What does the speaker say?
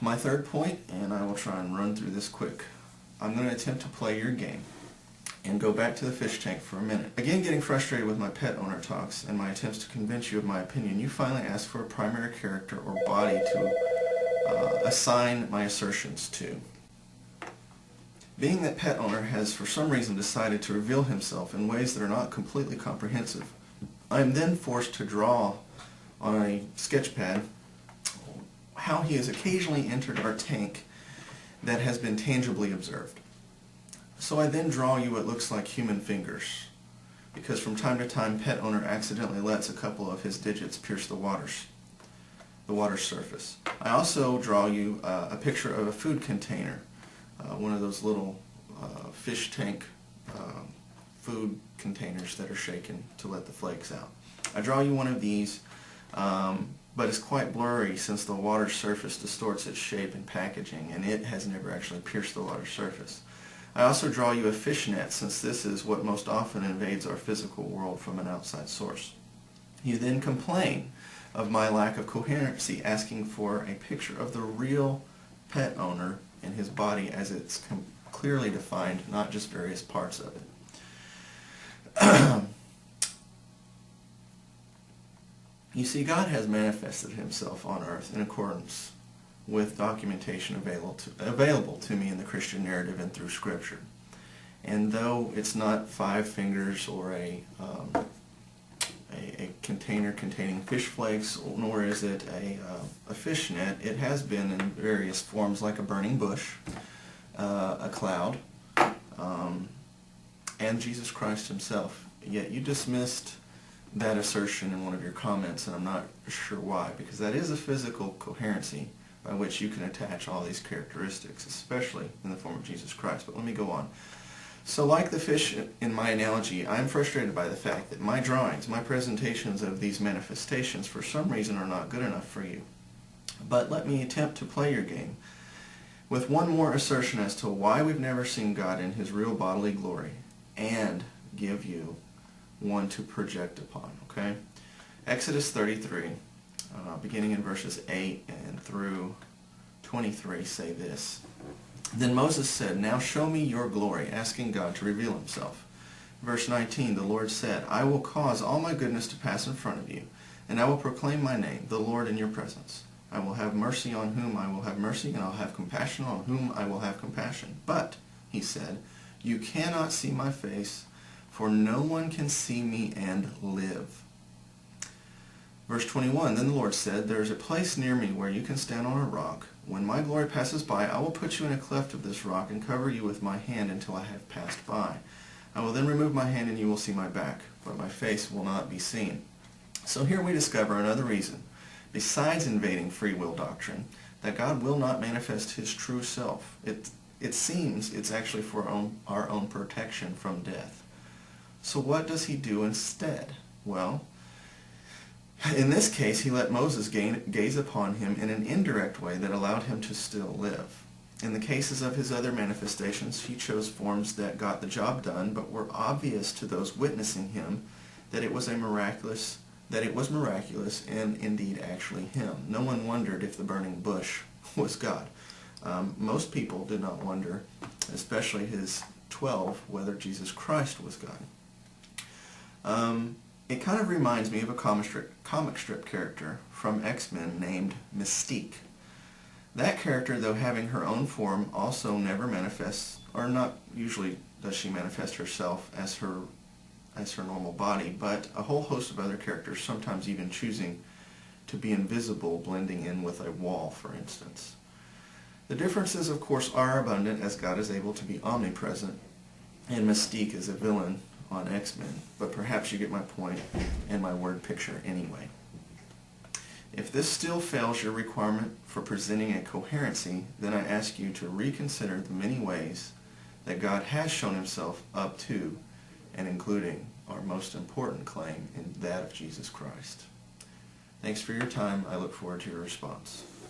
My third point, and I will try and run through this quick. I'm going to attempt to play your game and go back to the fish tank for a minute. Again, getting frustrated with my pet owner talks and my attempts to convince you of my opinion, you finally ask for a primary character or body to assign my assertions to. Being that pet owner has for some reason decided to reveal himself in ways that are not completely comprehensive, I am then forced to draw on a sketch pad how he has occasionally entered our tank that has been tangibly observed. So I then draw you what looks like human fingers, because from time to time pet owner accidentally lets a couple of his digits pierce the water's surface. I also draw you a picture of a food container, one of those little fish tank food containers that are shaken to let the flakes out. I draw you one of these, but it's quite blurry since the water's surface distorts its shape and packaging, and it has never actually pierced the water's surface. I also draw you a fish net, since this is what most often invades our physical world from an outside source. You then complain of my lack of coherency, asking for a picture of the real pet owner and his body as it's clearly defined, not just various parts of it. You see, God has manifested himself on earth in accordance with documentation available to me in the Christian narrative and through Scripture. And though it's not 5 fingers or a container containing fish flakes, nor is it a fish net, it has been in various forms, like a burning bush, a cloud, and Jesus Christ himself. Yet you dismissed that assertion in one of your comments, and I'm not sure why, because that is a physical coherency by which you can attach all these characteristics, especially in the form of Jesus Christ. But let me go on. So like the fish in my analogy, I'm frustrated by the fact that my drawings, my presentations of these manifestations, for some reason are not good enough for you. But let me attempt to play your game with one more assertion as to why we've never seen God in his real bodily glory, and give you one to project upon, okay? Exodus 33, beginning in verses 8 and through 23, say this. Then Moses said, "Now show me your glory," asking God to reveal himself. Verse 19, the Lord said, "I will cause all my goodness to pass in front of you, and I will proclaim my name, the Lord, in your presence. I will have mercy on whom I will have mercy, and I will have compassion on whom I will have compassion. But," he said, "you cannot see my face, for no one can see me and live." Verse 21, then the Lord said, "There is a place near me where you can stand on a rock. When my glory passes by, I will put you in a cleft of this rock and cover you with my hand until I have passed by. I will then remove my hand and you will see my back, but my face will not be seen." So here we discover another reason, besides invading free will doctrine, that God will not manifest his true self. It seems it's actually for our own protection from death. So what does he do instead? Well, in this case, he let Moses gaze upon him in an indirect way that allowed him to still live. In the cases of his other manifestations, he chose forms that got the job done, but were obvious to those witnessing him that it was miraculous and indeed actually him. No one wondered if the burning bush was God. Most people did not wonder, especially his 12, whether Jesus Christ was God. It kind of reminds me of a comic strip character from X-Men named Mystique. That character, though having her own form, also never manifests, or not usually does she manifest herself as her normal body, but a whole host of other characters, sometimes even choosing to be invisible, blending in with a wall, for instance. The differences, of course, are abundant, as God is able to be omnipresent, and Mystique is a villain on X-Men, but perhaps you get my point and my word picture anyway. If this still fails your requirement for presenting a coherency, then I ask you to reconsider the many ways that God has shown himself up to and including our most important claim in that of Jesus Christ. Thanks for your time. I look forward to your response.